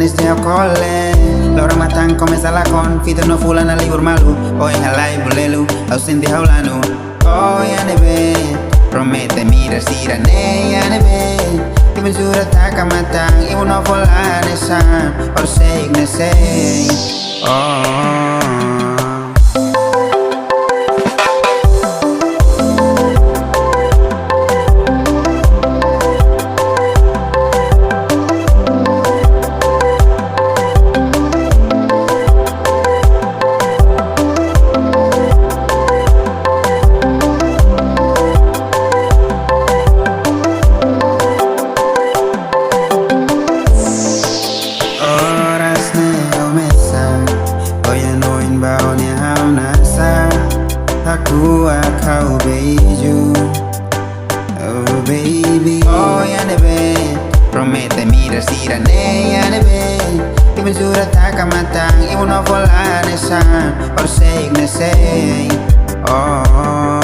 isteo kole Lora matang komesa lakon Fito no fulana libur malu Oi halai bulelu Au sindi haulanu Oh ya nebe Promete mira sirane ya nebe Ibu jura taka matang Ibu no fulane san Or seik ne seik Oh Aku kau beiju Oh baby Oh ya nebe Promete mira sirane ya nebe Ibu jura taka matang Ibu no volane san Or seik ne seik Oh